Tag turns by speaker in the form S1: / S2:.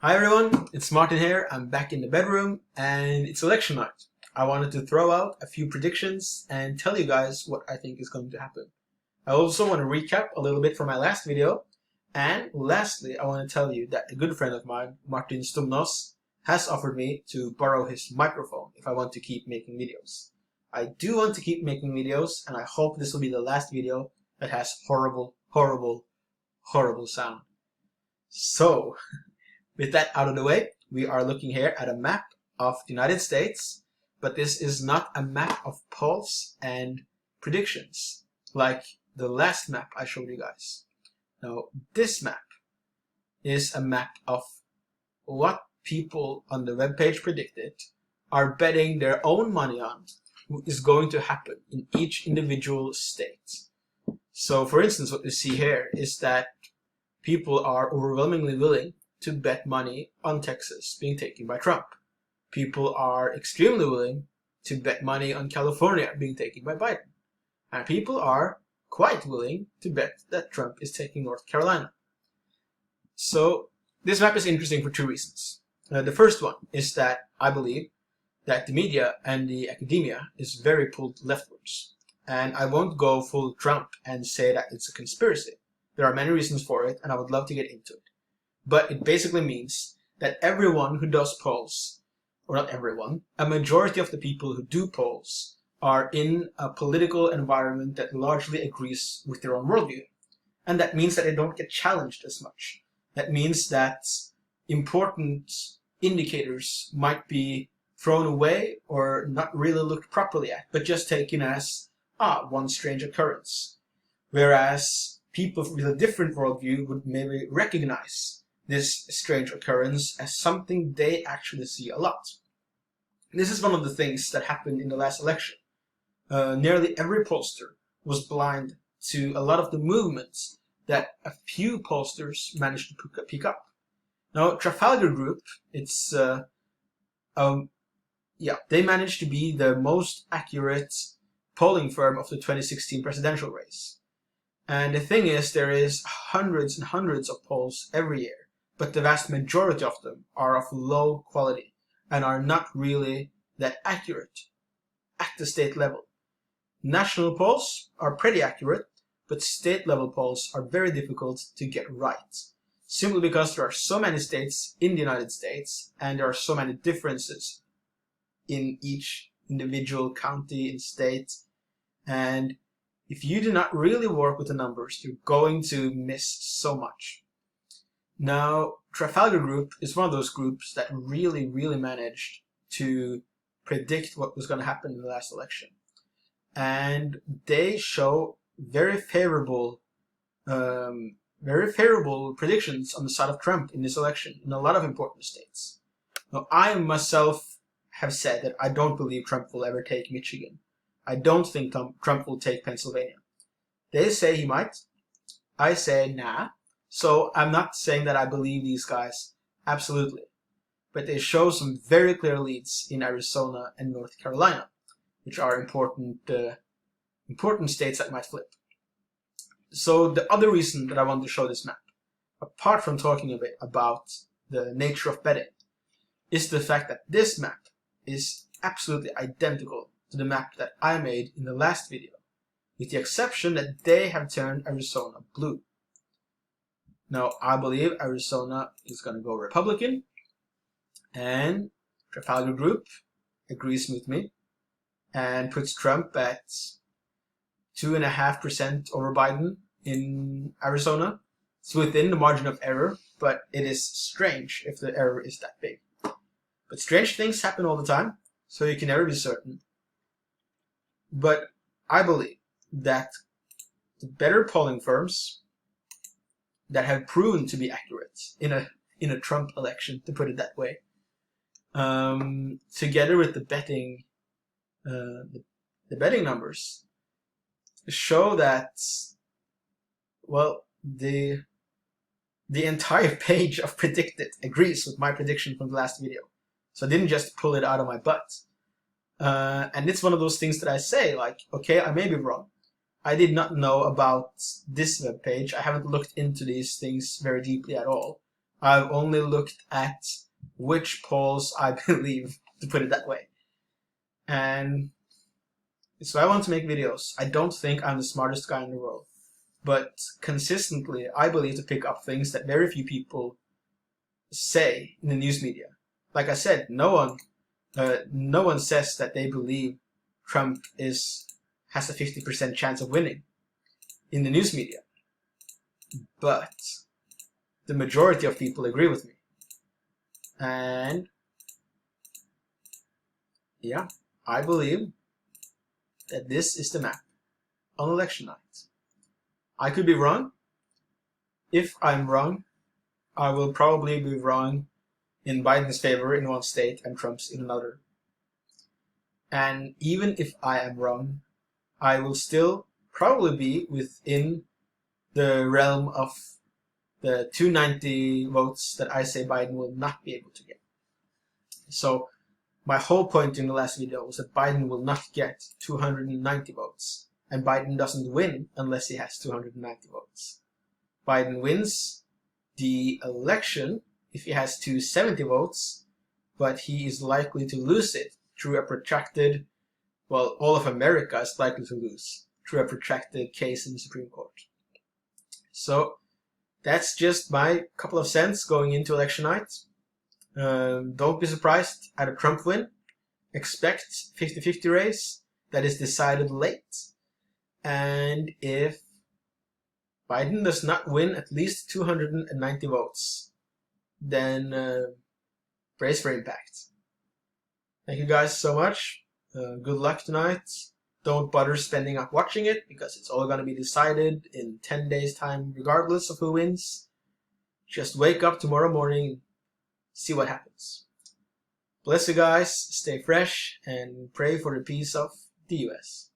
S1: Hi everyone, it's Martin here. I'm back in the bedroom and it's election night. I wanted to throw out a few predictions and tell you guys what I think is going to happen. I also want to recap a little bit from my last video, and lastly I want to tell you that a good friend of mine, Martin Stumnos, has offered me to borrow his microphone if I want to keep making videos. I do want to keep making videos, and I hope this will be the last video that has horrible sound. So with that out of the way, we are looking here at a map of the United States, but this is not a map of polls and predictions like the last map I showed you guys. Now, this map is a map of what people on the webpage predicted are betting their own money on is going to happen in each individual state. So, for instance, what you see here is that people are overwhelmingly willing to bet money on Texas being taken by Trump. People are extremely willing to bet money on California being taken by Biden. And people are quite willing to bet that Trump is taking North Carolina. So this map is interesting for two reasons. The first one is that I believe that the media and the academia is very pulled leftwards. And I won't go full Trump and say that it's a conspiracy. There are many reasons for it, and I would love to get into it. But it basically means that everyone who does polls, or not everyone, a majority of the people who do polls are in a political environment that largely agrees with their own worldview. And that means that they don't get challenged as much. That means that important indicators might be thrown away or not really looked properly at, but just taken as, one strange occurrence. Whereas people with a different worldview would maybe recognize this strange occurrence as something they actually see a lot. This is one of the things that happened in the last election. Nearly every pollster was blind to a lot of the movements that a few pollsters managed to pick up. Now, Trafalgar Group, they managed to be the most accurate polling firm of the 2016 presidential race. And the thing is, there is hundreds and hundreds of polls every year, but the vast majority of them are of low quality and are not really that accurate at the state level. National polls are pretty accurate, but state level polls are very difficult to get right, simply because there are so many states in the United States and there are so many differences in each individual county and state, and if you do not really work with the numbers, you're going to miss so much. Now, Trafalgar Group is one of those groups that really managed to predict what was going to happen in the last election. And they show very favorable predictions on the side of Trump in this election in a lot of important states. Now, I myself have said that I don't believe Trump will ever take Michigan. I don't think Trump will take Pennsylvania. They say he might. I say nah. So I'm not saying that I believe these guys absolutely. But they show some very clear leads in Arizona and North Carolina, which are important states that might flip. So the other reason that I want to show this map, apart from talking a bit about the nature of betting, is the fact that this map is absolutely identical to the map that I made in the last video, with the exception that they have turned Arizona blue. Now, I believe Arizona is going to go Republican, and Trafalgar Group agrees with me and puts Trump at 2.5% over Biden in Arizona. It's within the margin of error, but it is strange if the error is that big. But strange things happen all the time, so you can never be certain. But I believe that the better polling firms that have proven to be accurate in a Trump election, to put it that way, together with the betting numbers, show that, well, the entire page of predicted agrees with my prediction from the last video. So I didn't just pull it out of my butt. And it's one of those things that I say, like, okay, I may be wrong. I did not know about this web page. I haven't looked into these things very deeply at all. I've only looked at which polls I believe, to put it that way. And so I want to make videos. I don't think I'm the smartest guy in the world, but consistently I believe to pick up things that very few people say in the news media. Like I said, no one says that they believe Trump has a 50% chance of winning in the news media. But the majority of people agree with me. And yeah, I believe that this is the map on election night. I could be wrong. If I'm wrong, I will probably be wrong in Biden's favor in one state and Trump's in another. And even if I am wrong, I will still probably be within the realm of the 290 votes that I say Biden will not be able to get. So my whole point in the last video was that Biden will not get 290 votes. And Biden doesn't win unless he has 290 votes. Biden wins the election if he has 270 votes, but he is likely to lose it through a protracted, well, all of America is likely to lose through a protracted case in the Supreme Court. So that's just my couple of cents going into election night. Don't be surprised at a Trump win. Expect 50-50 race that is decided late. And if Biden does not win at least 290 votes, then brace for impact. Thank you guys so much. Good luck tonight. Don't bother spending up watching it, because it's all going to be decided in 10 days' time regardless of who wins. Just wake up tomorrow morning, see what happens. Bless you guys, stay fresh, and pray for the peace of the US.